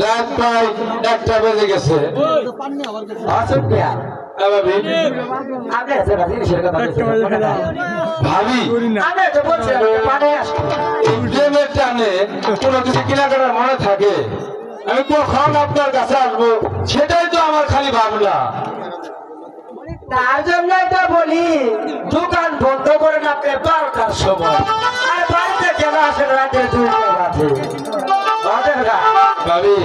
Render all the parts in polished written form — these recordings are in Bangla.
রাত প্রায় 1টা বেজে গেছে। ভাবি প্রেমের টানে কোনো কিছু কেনাকাটার মনে থাকে, আমি কখন আপনার কাছে আসবো সেটাই তো আমার খালি ভাবনা। তার জন্যই তো বলি দোকান বন্ধ করেন আপনি 12টার সময়, আর বাড়িতে কেন আসেন রাতে 2টা বাজে? ভাবি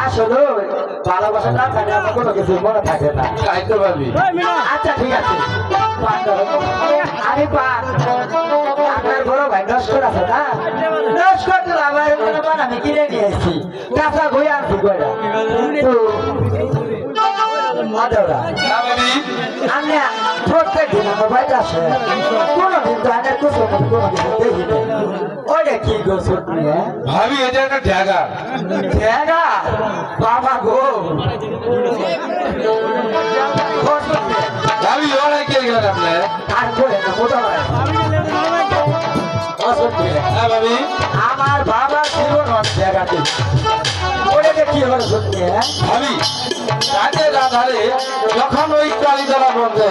আসলে ভালোবাসা না থাকলে আমার কোনো কিছু মনে থাকে না। তাই তো ভাবি। আচ্ছা ঠিক আছে, আমি আপনার বড় ভাই নস্কর আছে না, নস্কর তো আমার আমি কিনে নিয়ে এসেছি, কাঁচা ঘুরে আনছি কয়টা আমি প্রত্যেক দিন আমার বাড়িতে আসে, কোনোদিন তো আগে কোনো কিছু দেখি না। ওইটা কি গোসল নিয়ে ভাবি এটা একটা ঢেগা। ঢেগা? বাবা গো, ভাবি ওরাই কে গেলেন আপনি? আর করে না মোটা হ্যাঁ ভাবি, আমার বাবা ছিল জায়গাতে ওটাকে কি হলো সত্যি? ভাবি রাতের আধারে যখন ওই কালীতলা মধ্যে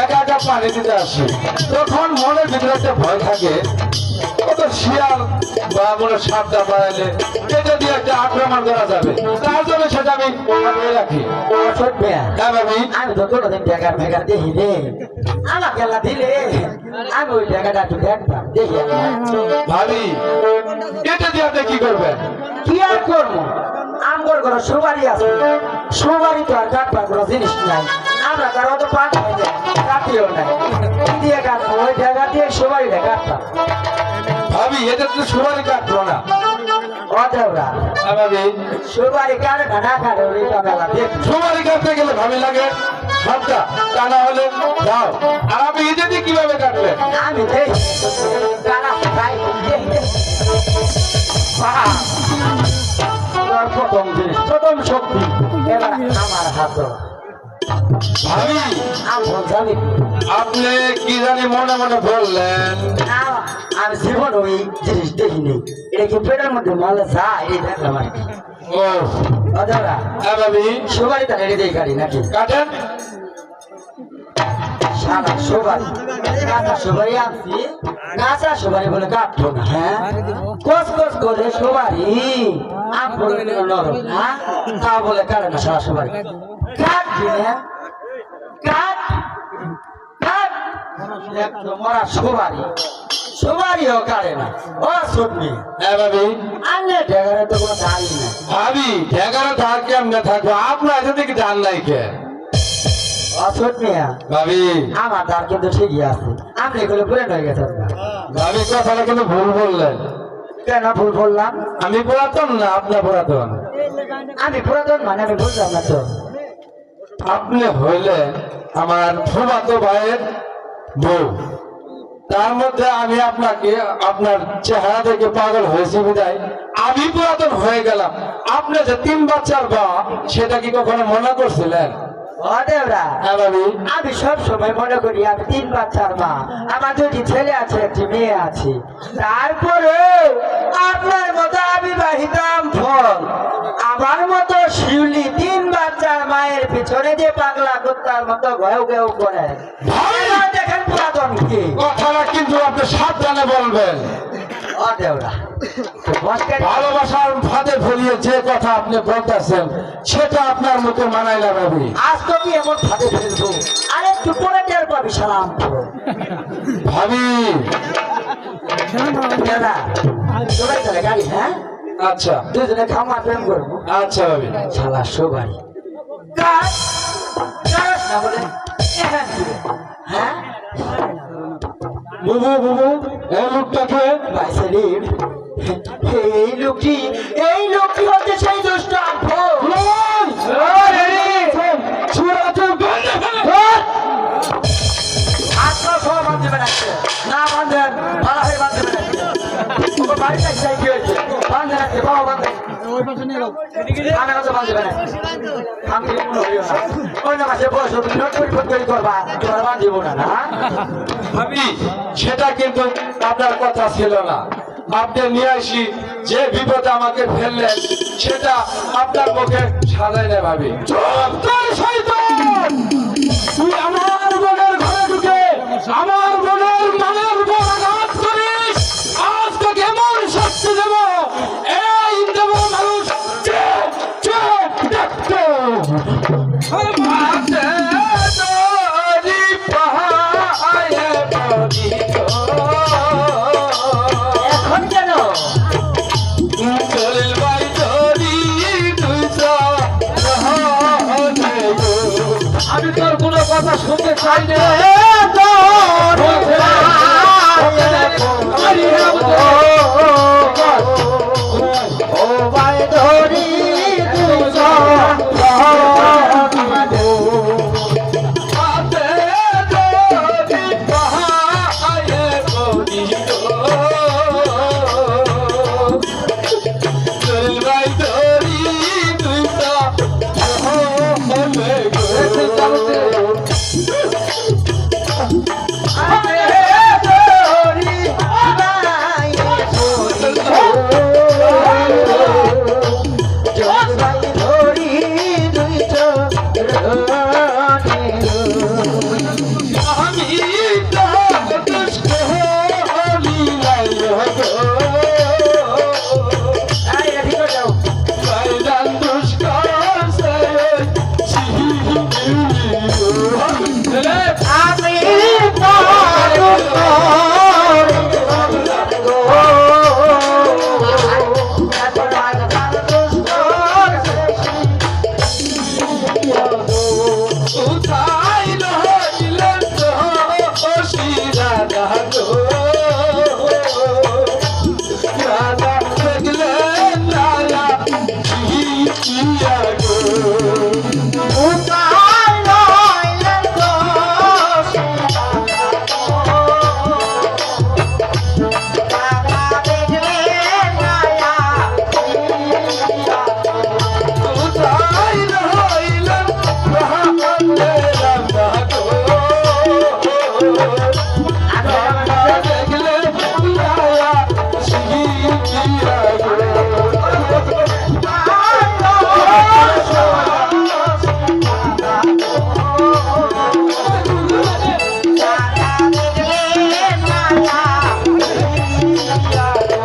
একা একা পানি দিতে আসি, তখন মনের ভিতরে একটা ভয় থাকে, কত শিয়াল বা কোনো সাপটা বাড়াইলে এটা দিয়ে একটা আক্রমণ করা যাবে, তার জন্য সেটা আমি ভাবিয়ে রাখি। হ্যাঁ ভাবি, আমি তো কোনোদিন জায়গার ভেগার দেখি রে, আমাকে আল্লাহ দিলে আমি ওই জায়গাটা একটু দেখতাম, দেখি ভাবি এটা দিয়ে আপনি কি করবেন? কি আর করবো, আমগর ঘরে সুবারি আছে, সুবারি তো আর কাটবার কোনো জিনিস নাই, আমরা তার অত পাঠ হয়ে যায় কাটিও নাই, কি দিয়ে কাটবো? ওই জায়গা দিয়ে সুবারিটা কাটতাম। ভাবি এটা তো সুপারি কাটলো না। অদেওরা হ্যাঁ ভাবি, সুবারি কাটে না কাটে ওইটা মেলা দেখ। সুপারি কাটতে গেলে ভাবি লাগে হাতটা, তা না হলে যাও। আর আপনি এটা দিয়ে কিভাবে কাটলেন? আমি দেখি কারা খাই প্রথম জিনিস, প্রথম শক্তি এবার আমার হাত। ভাবি আমি জানি আপনি কি জানি মনে মনে বললেন। আমি জীবন ওই জিনিস দেখিনি, এটা কি পেটের মধ্যে মালে যায় এই দেখলাম আর কি। ও অদারা হ্যাঁ ভাবি, সুবারি তার রেডি দিয়ে গাড়ি নাকি কাটেন। সাদা সুবারি, কাঁচা সুবারি আনছি, কাঁচা সুবারি বলে কাটবো না। হ্যাঁ কস কস করে সুবারি আম বলে নরম না, তা বলে কাটে না সাদা সুবারি। কাটবি না, কাট কাট, একদম মরা সুবারি, সুবারিও কাটে না। ও শুনবি হ্যাঁ ভাবি, আনলে ডেগারে তো কোনো দাঁড়ি না। ভাবি 11 ধার কেমনে থাকবো, আপনার যদি কি ডান নাই কে? অসুট মিয়া ভাবি আমার দাঁড় কিন্তু ঠিকই আছে, আপনি এগুলো পুরে হয়ে গেছেন না। ভাবি কথাটা কিন্তু ভুল বললেন। কেন ভুল বললাম? আমি পুরাতন না আপনার পুরাতন। আমি পুরাতন মানে আমি বুঝলাম না তো। আপনি হইলেন আমার ফুফাতো ভাইয়ের বউ, তার মধ্যে আমি আপনাকে আপনার চেহারা দেখে পাগল হয়েছি বিদায় আমি পুরাতন হয়ে গেলাম। আপনি যে 3 বাচ্চার বাপ সেটা কি কখনো মনে করছিলেন? অদেবরা হ্যাঁ ভাবি, আমি সব সময় মনে করি আমি 3 বাচ্চার মা, আমার 2টি ছেলে আছে, একটি মেয়ে আছে, তারপরে আপনার মতো আমি বাহিতাম ফল, আমার মতো শিউলি 3 বাচ্চার মায়ের পিছনে যে পাগলা কুত্তার মতো ঘেউ ঘেউ করে। দেখেন পুরাতন কি কথাটা কিন্তু আপনি সাবধানে বলবেন। অদেবরা ভালোবাসার ফাঁদে ফেলিয়ে যে কথা আপনি বলতেছেন সেটা আপনার মুখে মানাই না ভাবি। আজ তো কি এমন ফাঁদে ফেলবো, আরে একটু পরে টের পাবি সালাম ভাবি দাদা সবাই চলে গাড়ি। হ্যাঁ আচ্ছা দুজনে খাওয়া প্রেম করবো। আচ্ছা ভাবি, শালা সবারই কাজ কাজ না বলে এখান থেকে। হ্যাঁ বুবু বুবু এই লোকটাকে বাইসেলিম, এই লোকটি হচ্ছে সেই দুষ্ট আপনার সব বাঁধবে রাখছে না, বাঁধবেন ভালো হয়ে বাঁধবে রাখছে, বাড়িটা চাই কি হয়েছে বাঁধে রাখছে, বাবা বাঁধে আমি হয়তো বাঁধবে না, আমি অন্য মাসে বসো নোট পরিবর্তন করবা, তোমার বাঁধিব না। না ভাবি সেটা কিন্তু আপনার কথা ছিল না। আপনি নিয়ে আসি যে বিপদে আমাকে ফেললেন সেটা আপনার মুখে সাজাই না ভাবি। চুপ কর শয়তান! তুই আমার বোনের ঘরে ঢুকে আমার বোনের মানের উপর আঘাত করিস, আজ তোকে এমন শাস্তি দেব, এই দেব মানুষ যে দেখতো। মাঝে দড়ি পায়ে পড়িত, এখন কেন? চলিল বাই দড়ি দুইটা রহনে গো। আমি তোর কোনো কথা শুনতে চাই না। ও ভাই ধরি মাঝে দড়ি পায়ে পড়িত, চলিল বাই দড়ি দুইটা রহনে গো। আমি তো দুষ্ট হলিলাই হতো, বাইরান দুষ্কর সে আমি উঠাই রহিলেন তো শিরা রাধো, রাধা দেখলেন রায়া জিয়া গো। উঠাই রহিলেন রহমতে রাধা গো, রাধা দেখলেন রায়া জিয়া গো।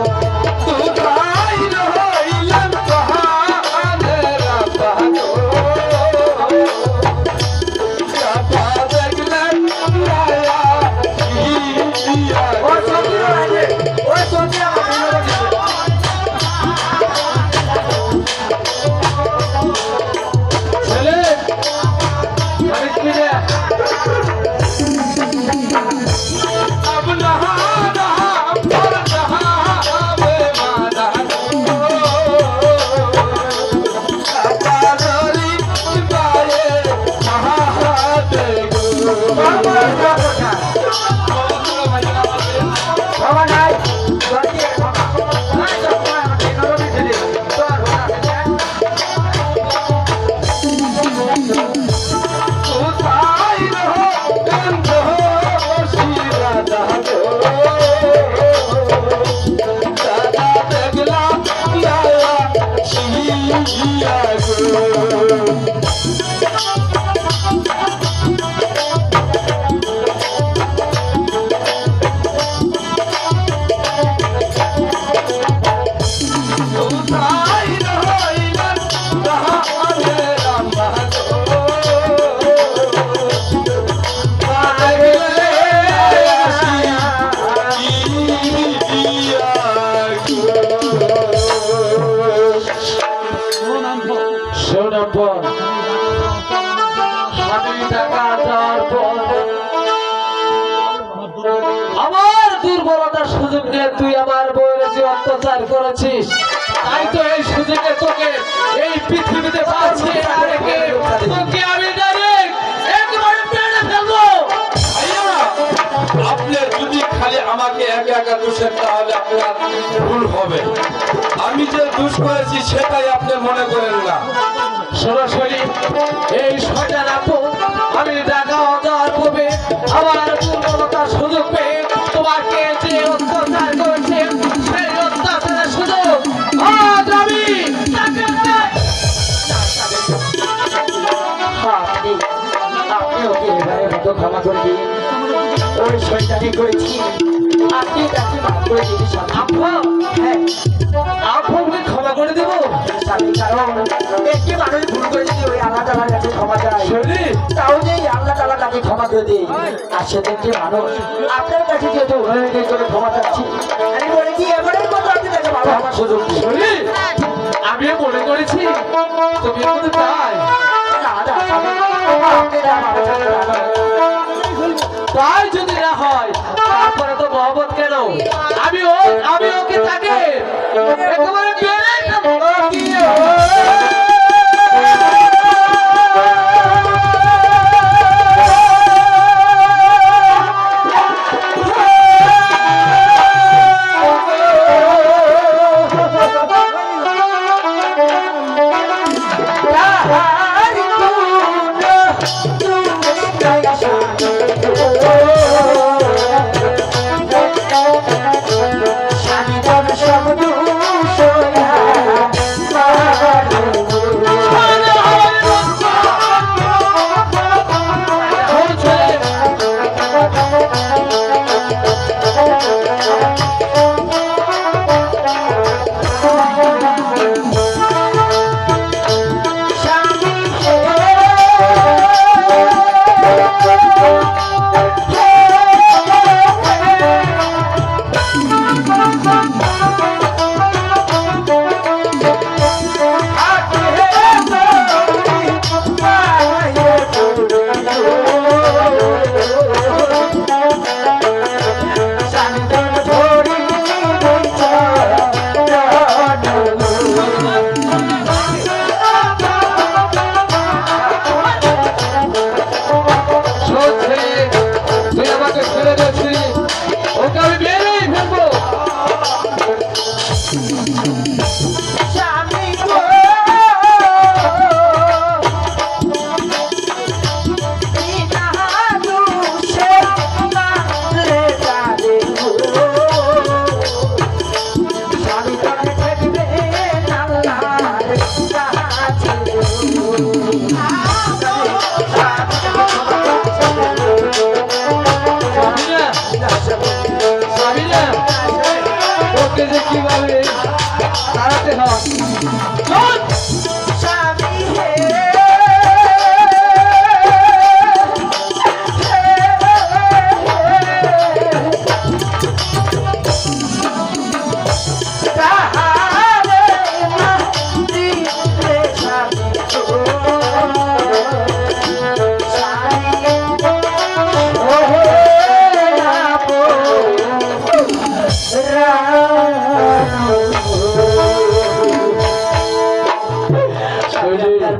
উঠাই রহিলেন রহমতে রাধা গো, রাধা দেখলেন রায়া জিয়া গো। ছেলে আরে কি রে अब नहा नहा पर नहावे माना कादरी बाये महादे गो। उठाई रहो गंध हो शिरा दादो, दादा देखला लाया शिया गो। उठाई रहो इलन रहावे रामा गो, देखले शिया गो। শোনার পর আমি টাকা দেওয়ার পর আমার দুর্বলতার সুযোগ নিয়ে তুই আমার বউয়ের যে অত্যাচার করেছিস, তাই তো এই সুযোগে তোকে এই পৃথিবীতে পাচ্ছি, তোকে আমি ডাইরেক্ট একেবারে মেরে ফেলবো। আপনি যদি খালি আমাকে একা একা দোষের, তাহলে আপনার ভুল হবে। আমি যে দোষ করেছি সেটাই আপনি মনে করেন না। সরাসরি এই শয়তান আপু আমি টাকা দেওয়ার পূর্বে আমার দুর্বলতার সুযোগ পেয়ে তোমাকে যে অত্যাচার করেছে সেই অত্যাচারের সুযোগ আজ আমি তাকে তো ক্ষমা করে দিন ওই শয়তানি করেছি আপনি তাকে মাফ করে দিন স্বামী আব্বা হ্যাঁ আপনাকে ক্ষমা করে দেবো স্বামী কারণ একটি মানুষ ভুল করে যদি ওই আল্লাহ তাআলার কাছে ক্ষমা চায় শৈলী তাও যে আল্লাহ তাআলা তাকে ক্ষমা করে দেয় আর সেদিন যে মানুষ আপনার কাছে যেহেতু উন্নয়নের করে ক্ষমা চাচ্ছি আমি বলে কি এবারের মতো আপনি তাকে ভালো আমার সুযোগ দিন শৈলী আমিও মনে করেছি তুমি আমাদের তাই না না স্বামী, আপনি যা ভালো চাচ্ছেন আমার। তাই যদি না হয় তারপরে তো মহব্বত কেন আমি ওকে তাকে একেবারে মেরে ফেলবো। কিভাবে তাড়াতে হয়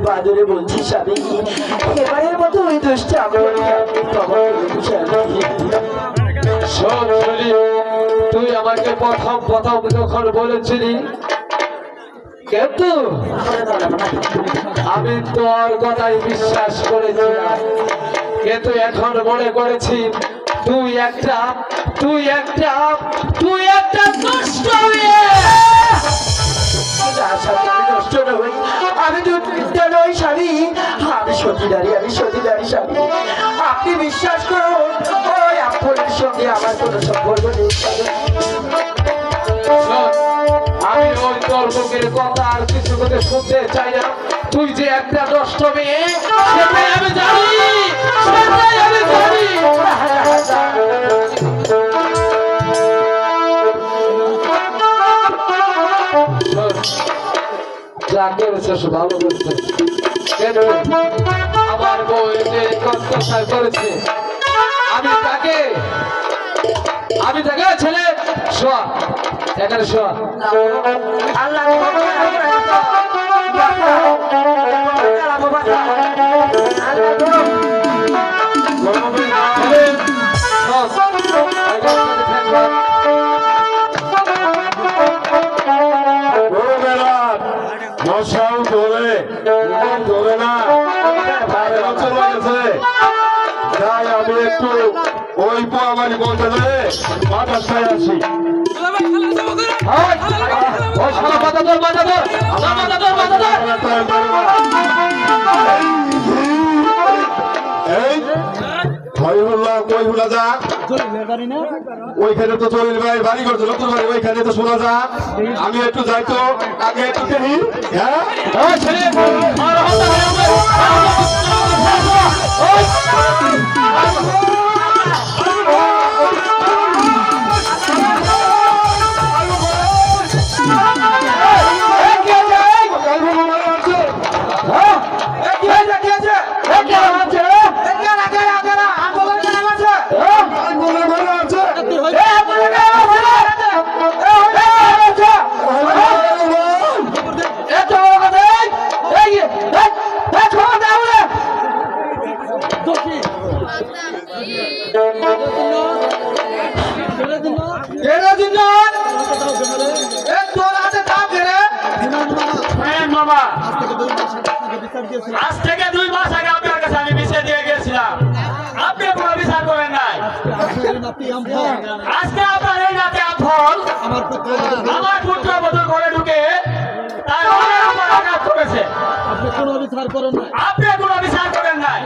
বাদরে বলছি স্বামী এবারের মতো ওই দোষটা তুই আমাকে প্রথম যখন বলেছিলি কিন্তু আমি তোর কথাই বিশ্বাস করেছিলাম কিন্তু এখন মনে করেছি তুই একটা দুষ্ট মেয়ে। আমি দুর্বৃত্তা নই স্বামী আমি সতীদারি স্বামী আপনি বিশ্বাস করুন ওই আপনার সঙ্গে আমার কোনো সম্পর্ক নেই শোন, আমি ওই তোর মুখের কথা আর কিছু কথা শুনতে চাই না তুই যে একটা নষ্ট মেয়ে সেটাই আমি জানি শোন, যা করেছিস ভালো করেছিস কিন্তু আমার বউ যে অত্যাচার করেছে আমি তাকে ছেলে শোয়া এখানে শোয়া আল্লাহ মশাও ধরে না চলে গেছে তাই আমি একটু ওই পোয়ামারি বলতে ধরে বাতাসটায় আসি এই কই হুলা যা ওইখানে তো চলিল ভাই বাড়ি করছে নতুন বাড়ি ওইখানে তো শোনা যা আমি একটু যাই তো আগে একটু দেখি হ্যাঁ আজ থেকে 2 মাস আগে আপনার কাছে আমি বিচার দিয়ে গেছিলাম, আপনি কোনো বিচার করেন নাই। আজকে আপনার এই রাতে ফল আমার পুত্র বধূর ঘরে ঢুকে তার অনেক উপর আঘাত করেছে। আপনি কোনো বিচার করেন নাই।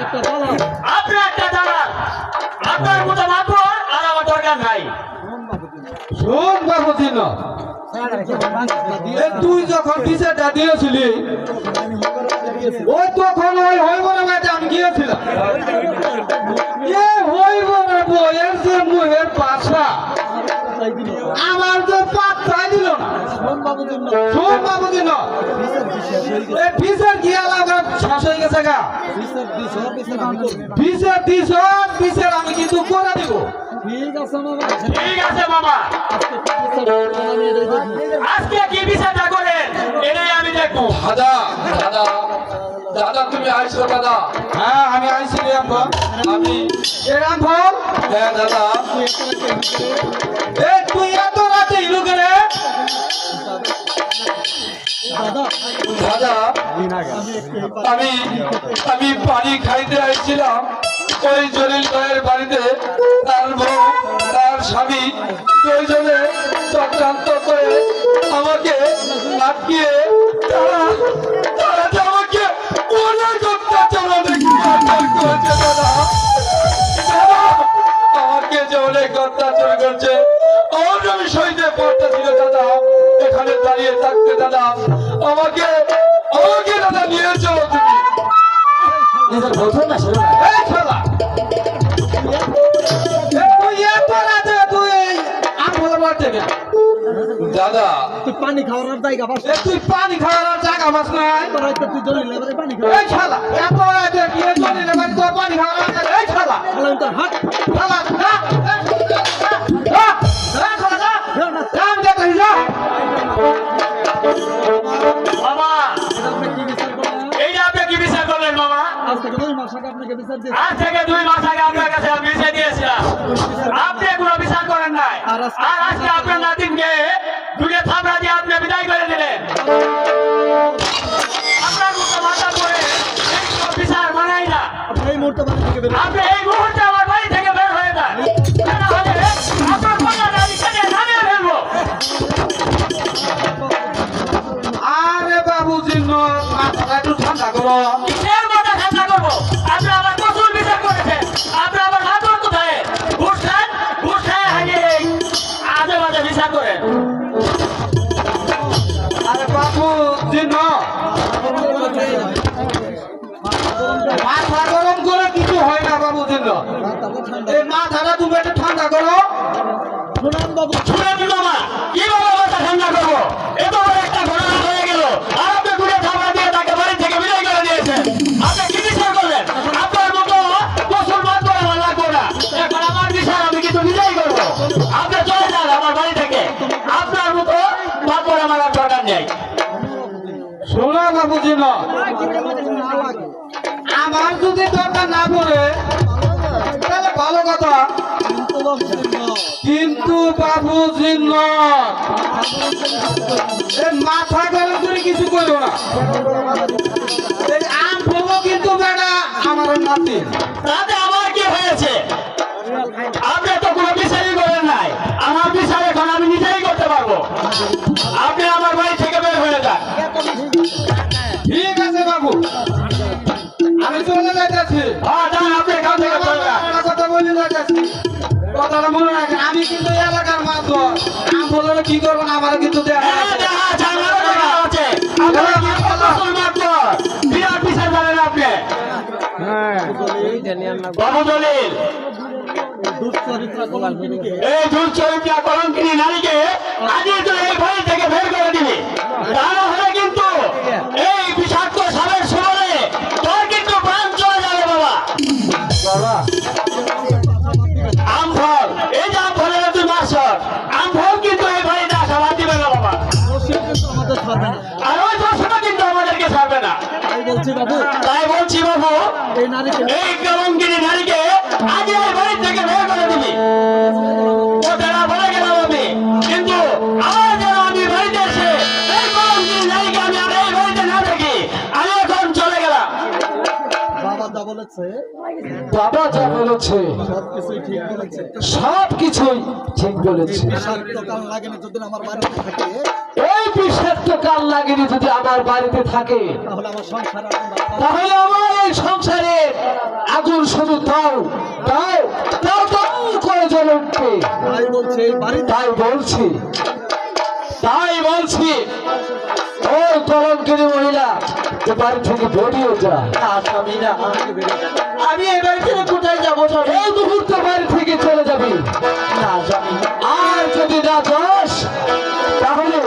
আপনি একটা জানান, আপনার মতো মাত্র আর আমার দরকার নাই। শোন বাবু চিহ্ন, তুই যখন বিচারটা দিয়েছিলি ওই তখন ওই হইব না ম্যাচে আমি গিয়েছিলাম। এ হইব না বইয়ের যে মুহের পাশা আমার যে পাত্তাই দিল না। শোন বাবু চিহ্ন, এই বিচার গিয়া লাগা শেষ হয়ে গেছে গা। বিচার দিছ, বিচার আমি কিন্তু করে দিব। ঠিক আছে মামা, আজকে কি বিচারটা করেন এটাই আমি দেখবো। দাদা দাদা দাদা তুমি আইসো দাদা। হ্যাঁ আমি আইসি রামফল। আমি রামফল। হ্যাঁ দাদা। তুই এত রাতে ইলু গেলে দাদা? আমি পানি খাইতে আইছিলাম ওই জলিল ভাইয়ের বাড়িতে। তার বউ তার স্বামী দুইজনে চক্রান্ত করে আমাকে আটকিয়ে তারা যে আমাকে অনেক অত্যাচার করেছে দাদা। আমাকে যে অনেক অত্যাচার করছে আমার আমি সইতে পারতেছিল দাদা। এখানে দাঁড়িয়ে থাকতে দাদা আমাকে দাদা নিয়ে চলো তুমি। এই শালা, তুই এত রাতে তুই আমগুলো মারতে গেল দাদা। তুই পানি খাওয়ার জায়গা পাস তুই পানি খাওয়ার জায়গা পাস নাই। তুই জলে লেবারে পানি এই শালা, এত রাতে গিয়ে জলিল ভাই তোর পানি খাওয়ার জায়গা। এই শালা খাওয়া তোর হাত শালা কাম দেখে যা। মামা আপনি কি বিচার করলেন? এইটা আপনি কি বিচার করলেন মামা? আজ থেকে 2 মাস আগে আপনাকে বিচার দিয়ে আজ থেকে 2 মাস আগে আপনার কাছে আমি বিচার দিয়েছিলাম, আপনি কোনো বিচার করেন নাই। আর আজকে আপনার নাতিনকে দুটো থাপড়া দিয়ে আপনি বিদায় করে দিলেন। আপনার মতো মাথা করে এই সব বিচার মানাই না। আপনি এই মুহূর্তে বাড়ি থেকে বের হন। আপনি এই মুহূর্তে আমার বাড়ি থেকে বের হয়ে যান, তা না হলে আপনার কন্যাটা আমি কেটে নামিয়ে ফেলবো। আরে বাবু জিন্ন, মাথাটা একটু ঠান্ডা করো। কিসের মাথা ঠান্ডা করবো? আপনি আমার প্রচুর বিচার করেছেন। আপনি আমার নাতর কোথায়? ঘুষ খান, ঘুষ খায় হারিয়ে আজে বাজে বিচার করেন। আরে বাবু জিন্ন, মাথা গরম করে কিছু হয় না বাবু জিন্ন। এই মাথাটা তুমি একটু ঠান্ডা করো। শুনুন বাবু, শুনে দিল মা, কিভাবে মাথা ঠান্ডা করবো? এত বড় একটা ঘটনা হয়ে গেল, আর আপনি ঘুরে থাপড়া দিয়ে তাকে বাড়ি থেকে বিদায় করে দিয়েছেন। আপনি কি বিচার করলেন? আপনার মতো প্রচুর মাত করে আমার লাগবো না। এখন আমার বিচার আমি কিন্তু বিদায় করবো। আপনি চলে যান আমার বাড়ি থেকে। আপনার মতো মাত করে আমার আর দরকার নেই। শোনো বাবু জিন্ন, আমার যদি দরকার না পড়ে তাহলে ভালো কথা, কিন্তু বাবু জিন্ন এই মাথা গরম করে কিছু করো না। এই আম ভোগো কিন্তু বেটা আমার নাতি। তাতে আমার কি হয়েছে? আপনি তো কোনো বিচারই করেন নাই। আমার বিচার এখন আমি নিজেই করতে পারবো। আপনি আমার বাড়ি থেকে বের হয়ে যান। ঠিক আছে বাবু, আমি চলে যাইতেছি। হ্যাঁ যান, আপনি এখান থেকে চলে যান। কথা বলি কথাটা মনে রাখেন, আমি কিন্তু এই এলাকার মাতবর। আমি বললে কি করবো না আমার কিন্তু দেখা হ্যাঁ, আছে। দেখা আছে, আমারও দেখা আছে। আপনারা কি মুসলমান তো? বিরাট বিচার জানেন আপনি। বাবু দলিল, দুশ্চরিত্রা কলঙ্কিনীকে এই দুর্চরিত্রা কলঙ্কিনী নারীকে আজই তো এই বাড়ি থেকে বের করে দিবি। তা না হলে কিন্তু এই বিষাক্ত সাপের সুবলে তোর কিন্তু প্রাণ চলে যাবে বাবা। বাবা আমফল, এই যে আমফলের তুই মাস্টার, আমফল কিন্তু এই বাড়িতে আসা বাদ দিবে না বাবা। দোষী কিন্তু আমাদের ছাড়বে না। আর ওই দোষটা কিন্তু আমাদেরকে ছাড়বে না। তাই বলছি বাবু, তাই বলছি বাবু, এই নারীকে এই কলঙ্কিনী নারীকে আজ এই বাড়ি থেকে বের করে দিবি। ও তারা বলে গেলাম আমি, কিন্তু আমার যেন আমি বাড়িতে এসে এই কলঙ্কিনী নারীকে আমি আর এই বাড়িতে না দেখি। আমি এখন চলে গেলাম। বাবা যা বলেছে বাবা যা বলেছে সবকিছুই ঠিক বলেছে। সব কিছুই ঠিক বলেছে। বিষাক্ত কাল লাগেনি যদি আমার বাড়িতে থাকে, এই বিষাক্ত কাল লাগেনি যদি আমার বাড়িতে থাকে, তাহলে আমার সংসার আগুন লাগবে। তাহলে আমার এই সংসারে আগুন শুধু তাও তাও তাও তাও করে জ্বলে উঠবে। তাই বলছে এই বাড়িতে তাই বলছি ওই কলঙ্কিনী মহিলা যে বাড়ি থেকে বেরিয়ে যা। স্বামী না, আমি এই বাড়ি থেকে কোথায় যাবো স্বামী? এই মুহূর্তে বাড়ি থেকে চলে যাবি। না স্বামী, আর যদি না যাস তাহলে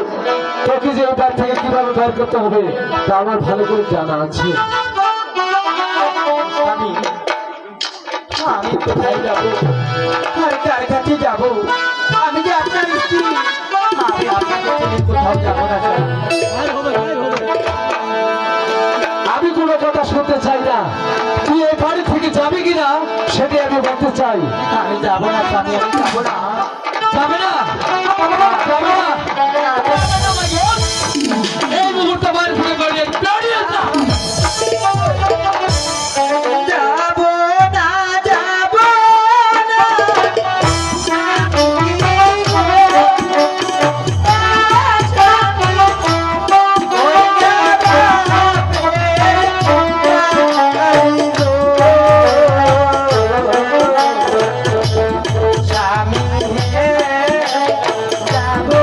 তোকে যে এই বাড়ি থেকে কিভাবে বের করতে হবে তা আমার ভালো করে জানা আছে। স্বামী, আমি কোথায় যাবো? আর কার কাছে যাবো? আমি যে আপনার স্ত্রী, আমি আপনার কাছে কোথাও যাবো না স্বামী। তাই হবে, তাই হবে। আমি কোনো কথা শুনতে চাই না, তুই এই বাড়ি থেকে যাবি কিনা সেটাই আমি বলতে চাই। আমি যাবো না স্বামী, আমি যাবো না। যাবে না যাবে না, এই মুহূর্তে বাড়ি থেকে বেরিয়ে বেরিয়ে যা। যাবো না, যাবো না। স্বামী হে, যাবো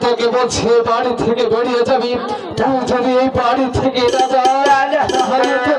তোকে বলছি বাড়ি থেকে বেরিয়ে যাবি তুই যদি এই বাড়ি থেকে না যাস তাহলে